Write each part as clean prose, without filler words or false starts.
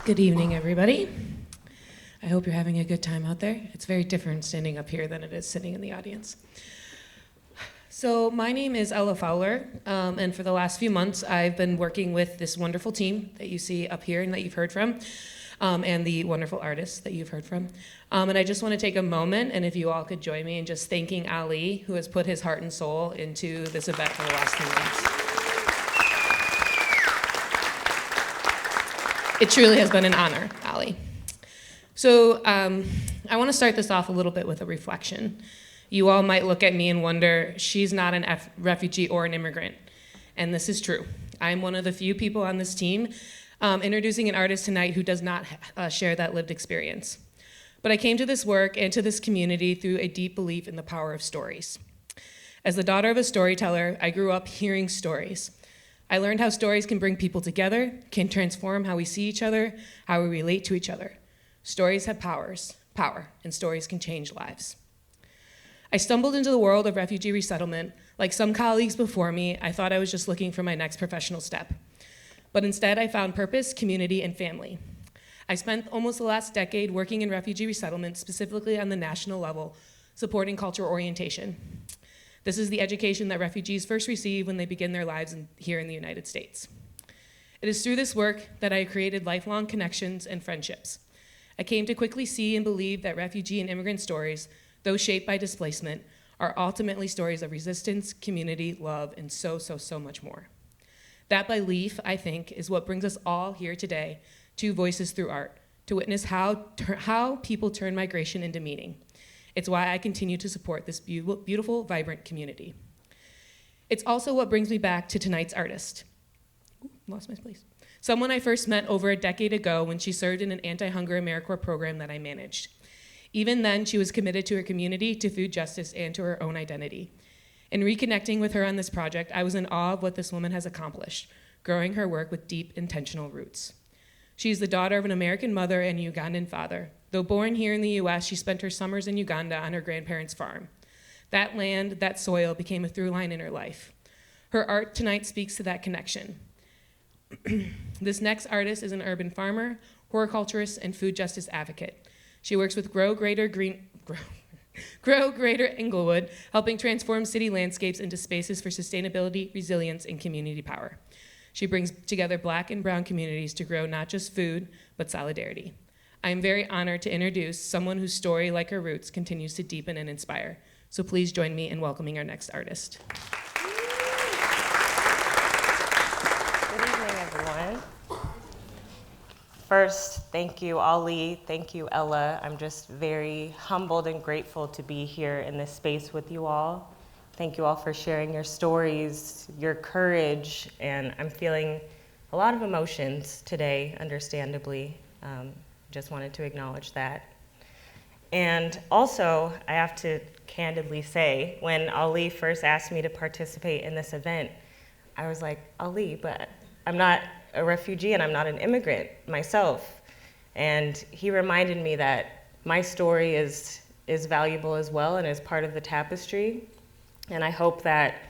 Good evening, everybody. I hope you're having a good time out there. It's very different standing up here than it is sitting in the audience. So my name is Ella Fowler, and for the last few months, I've been working with this wonderful team that you see up here and that you've heard from, and the wonderful artists that you've heard from. And I just want to take a moment, and if you all could join me in just thanking Ali, who has put his heart and soul into this event for the last few months. It truly has been an honor, Ali. So I want to start this off a little bit with a reflection. You all might look at me and wonder, she's not a refugee or an immigrant. And this is true. I'm one of the few people on this team introducing an artist tonight who does not share that lived experience. But I came to this work and to this community through a deep belief in the power of stories. As the daughter of a storyteller, I grew up hearing stories. I learned how stories can bring people together, can transform how we see each other, how we relate to each other. Stories have power, and stories can change lives. I stumbled into the world of refugee resettlement. Like some colleagues before me, I thought I was just looking for my next professional step. But instead, I found purpose, community, and family. I spent almost the last decade working in refugee resettlement, specifically on the national level, supporting cultural orientation. This is the education that refugees first receive when they begin their lives here in the United States. It is through this work that I created lifelong connections and friendships. I came to quickly see and believe that refugee and immigrant stories, though shaped by displacement, are ultimately stories of resistance, community, love, and so much more. That belief, I think, is what brings us all here today, to Voices Through Art, to witness how people turn migration into meaning. It's why I continue to support this beautiful, vibrant community. It's also what brings me back to tonight's artist. Ooh, lost my place. Someone I first met over a decade ago when she served in an anti-hunger AmeriCorps program that I managed. Even then, she was committed to her community, to food justice, and to her own identity. In reconnecting with her on this project, I was in awe of what this woman has accomplished, growing her work with deep, intentional roots. She's the daughter of an American mother and a Ugandan father. Though born here in the US, she spent her summers in Uganda on her grandparents' farm. That land, that soil became a through line in her life. Her art tonight speaks to that connection. This next artist is an urban farmer, horticulturist, and food justice advocate. She works with Grow Greater Inglewood, helping transform city landscapes into spaces for sustainability, resilience, and community power. She brings together Black and Brown communities to grow not just food, but solidarity. I am very honored to introduce someone whose story, like her roots, continues to deepen and inspire. So please join me in welcoming our next artist. Good evening, everyone. First, thank you, Ali. Thank you, Ella. I'm just very humbled and grateful to be here in this space with you all. Thank you all for sharing your stories, your courage, and I'm feeling a lot of emotions today, understandably. Just wanted to acknowledge that. And also, I have to candidly say, when Ali first asked me to participate in this event, I was like, Ali, but I'm not a refugee and I'm not an immigrant myself. And he reminded me that my story is valuable as well and is part of the tapestry. And I hope that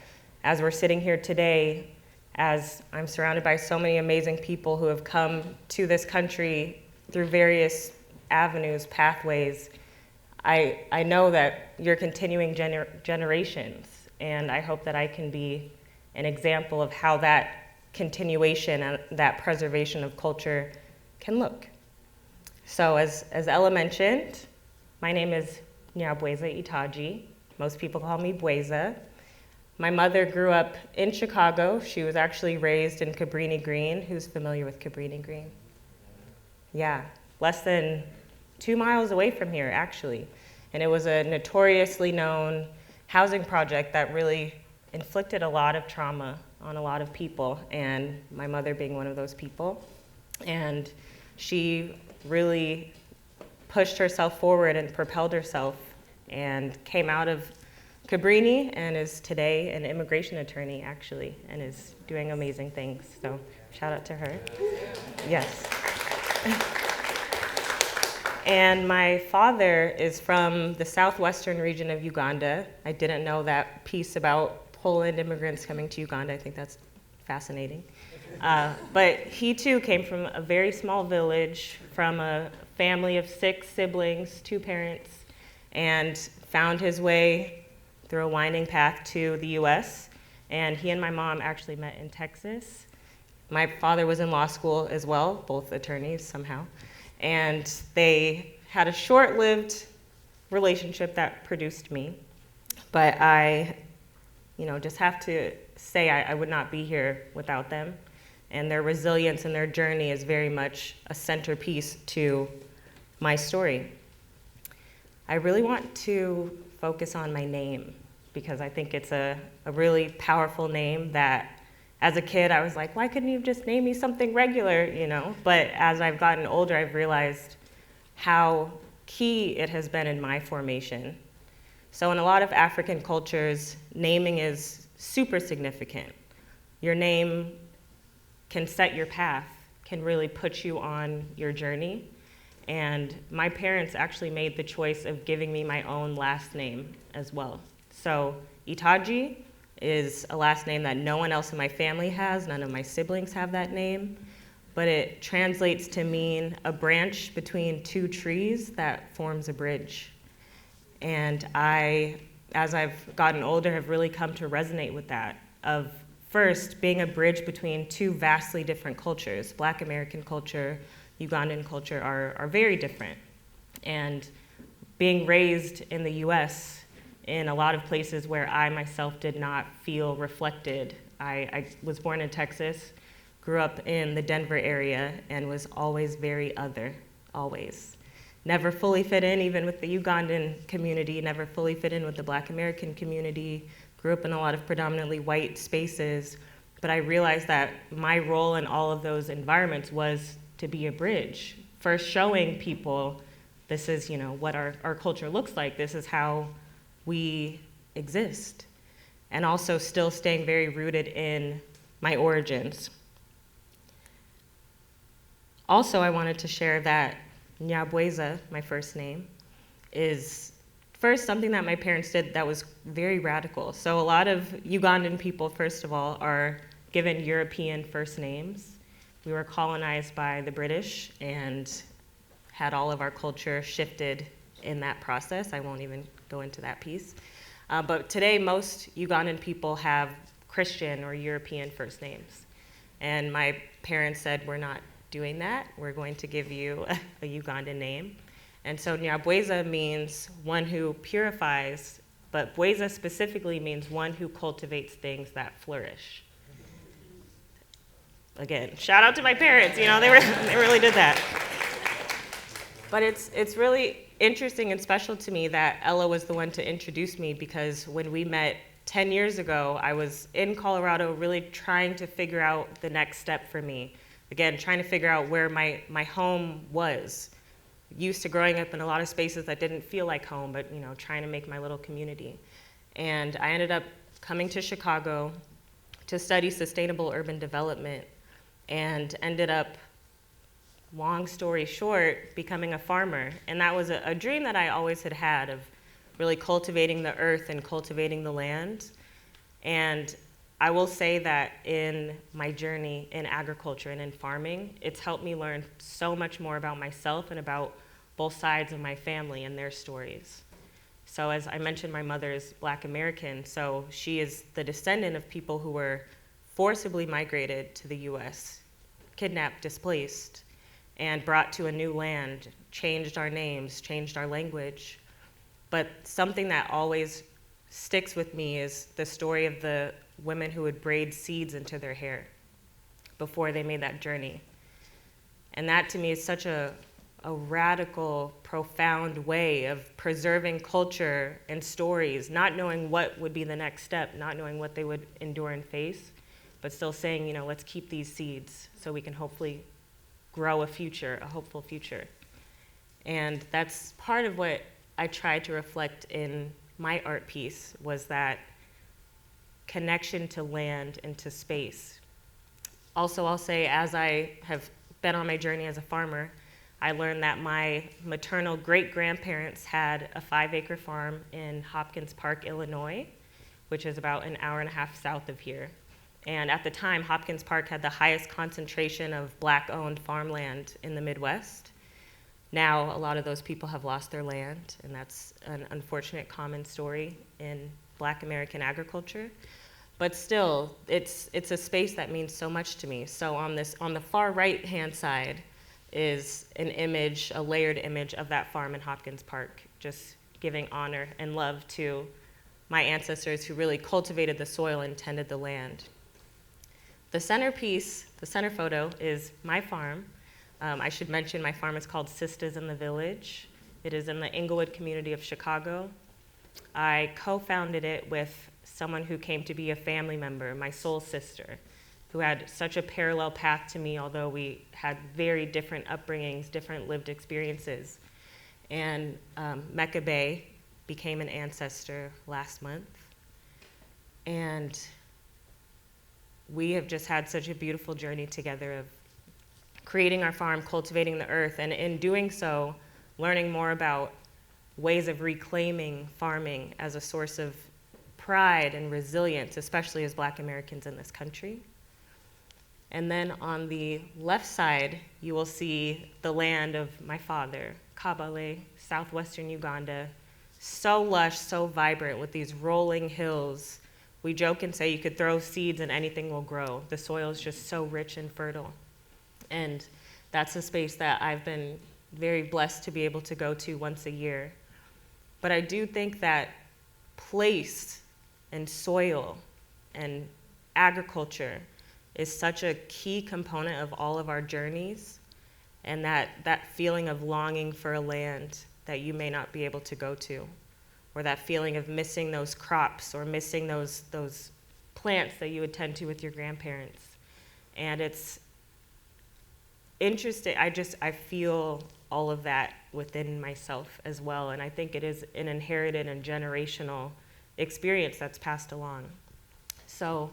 as we're sitting here today, as I'm surrounded by so many amazing people who have come to this country through various avenues, pathways, I know that you're continuing generations, and I hope that I can be an example of how that continuation and that preservation of culture can look. So as Ella mentioned, my name is Nyabweza Itaagi. Most people call me Bweza. My mother grew up in Chicago. She was actually raised in Cabrini Green. Who's familiar with Cabrini Green? Yeah, less than 2 miles away from here, actually. And it was a notoriously known housing project that really inflicted a lot of trauma on a lot of people, and my mother being one of those people. And she really pushed herself forward and propelled herself and came out of Cabrini and is today an immigration attorney, actually, and is doing amazing things. So shout out to her. Yes. And my father is from the southwestern region of Uganda. I didn't know that piece about Poland immigrants coming to Uganda. I think that's fascinating. But he too came from a very small village, from a family of 6 siblings, 2 parents, and found his way through a winding path to the US. And he and my mom actually met in Texas. My father was in law school as well, both attorneys somehow. And they had a short-lived relationship that produced me. But I, just have to say I would not be here without them. And their resilience and their journey is very much a centerpiece to my story. I really want to focus on my name because I think it's a really powerful name that as a kid I was like, why couldn't you just name me something regular, But as I've gotten older, I've realized how key it has been in my formation. So in a lot of African cultures, naming is super significant. Your name can set your path, can really put you on your journey. And my parents actually made the choice of giving me my own last name as well. So Itaagi is a last name that no one else in my family has. None of my siblings have that name. But it translates to mean a branch between 2 trees that forms a bridge. And I, as I've gotten older, have really come to resonate with that, of first being a bridge between 2 vastly different cultures. Black American culture, Ugandan culture are very different. And being raised in the US, in a lot of places where I myself did not feel reflected. I was born in Texas, grew up in the Denver area, and was always very other, always. Never fully fit in, even with the Ugandan community, never fully fit in with the Black American community, grew up in a lot of predominantly white spaces, but I realized that my role in all of those environments was to be a bridge. First showing people, this is what our culture looks like, this is how we exist. And also still staying very rooted in my origins. Also, I wanted to share that Nyabweza, my first name, is first something that my parents did that was very radical. So a lot of Ugandan people, first of all, are given European first names. We were colonized by the British and had all of our culture shifted in that process. I won't even go into that piece. But today, most Ugandan people have Christian or European first names. And my parents said, we're not doing that. We're going to give you a Ugandan name. And so Nyabweza means one who purifies, but Bweza specifically means one who cultivates things that flourish. Again, shout out to my parents, they really did that. But it's really interesting and special to me that Ella was the one to introduce me, because when we met 10 years ago, I was in Colorado really trying to figure out the next step for me. Again, trying to figure out where my home was. Used to growing up in a lot of spaces that didn't feel like home, but trying to make my little community. And I ended up coming to Chicago to study sustainable urban development, and ended up, long story short, becoming a farmer. And that was a dream that I always had of really cultivating the earth and cultivating the land. And I will say that in my journey in agriculture and in farming, it's helped me learn so much more about myself and about both sides of my family and their stories. So as I mentioned, my mother is Black American, so she is the descendant of people who were forcibly migrated to the US, kidnapped, displaced, and brought to a new land, changed our names, changed our language. But something that always sticks with me is the story of the women who would braid seeds into their hair before they made that journey. And that to me is such a radical, profound way of preserving culture and stories, not knowing what would be the next step, not knowing what they would endure and face, but still saying, let's keep these seeds so we can hopefully grow a future, a hopeful future. And that's part of what I tried to reflect in my art piece, was that connection to land and to space. Also, I'll say, as I have been on my journey as a farmer, I learned that my maternal great-grandparents had a 5-acre farm in Hopkins Park, Illinois, which is about an hour and a half south of here. And at the time, Hopkins Park had the highest concentration of Black-owned farmland in the Midwest. Now, a lot of those people have lost their land, and that's an unfortunate common story in Black American agriculture. But still, it's a space that means so much to me. So on the far right-hand side is an image, a layered image of that farm in Hopkins Park, just giving honor and love to my ancestors who really cultivated the soil and tended the land. The centerpiece, the center photo, is my farm. I should mention my farm is called Sisters in the Village. It is in the Inglewood community of Chicago. I co-founded it with someone who came to be a family member, my soul sister, who had such a parallel path to me, although we had very different upbringings, different lived experiences. And Mecca Bay became an ancestor last month. And we have just had such a beautiful journey together of creating our farm, cultivating the earth, and in doing so, learning more about ways of reclaiming farming as a source of pride and resilience, especially as Black Americans in this country. And then on the left side, you will see the land of my father, Kabale, southwestern Uganda. So lush, so vibrant with these rolling hills. We joke and say you could throw seeds and anything will grow. The soil is just so rich and fertile. And that's a space that I've been very blessed to be able to go to once a year. But I do think that place and soil and agriculture is such a key component of all of our journeys, and that feeling of longing for a land that you may not be able to go to, or that feeling of missing those crops or missing those plants that you would tend to with your grandparents. And it's interesting, I feel all of that within myself as well, and I think it is an inherited and generational experience that's passed along. So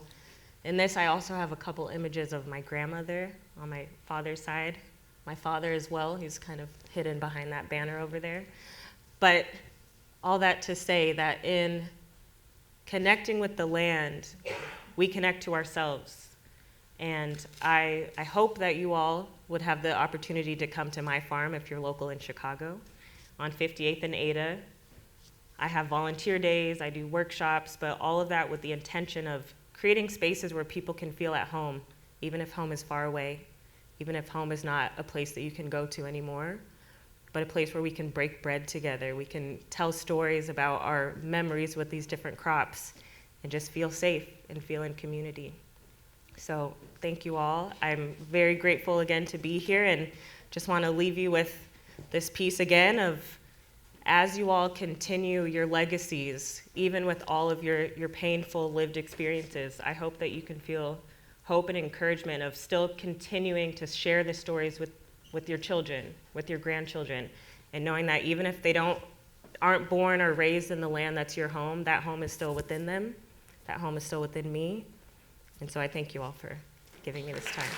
in this, I also have a couple images of my grandmother on my father's side, my father as well, he's kind of hidden behind that banner over there. But all that to say that in connecting with the land, we connect to ourselves. And I hope that you all would have the opportunity to come to my farm if you're local in Chicago. On 58th and Ada, I have volunteer days, I do workshops, but all of that with the intention of creating spaces where people can feel at home, even if home is far away, even if home is not a place that you can go to anymore, but a place where we can break bread together. We can tell stories about our memories with these different crops and just feel safe and feel in community. So thank you all. I'm very grateful again to be here, and just want to leave you with this piece again of, as you all continue your legacies, even with all of your painful lived experiences, I hope that you can feel hope and encouragement of still continuing to share the stories with your children, with your grandchildren, and knowing that even if they aren't born or raised in the land that's your home, that home is still within them, that home is still within me. And so I thank you all for giving me this time.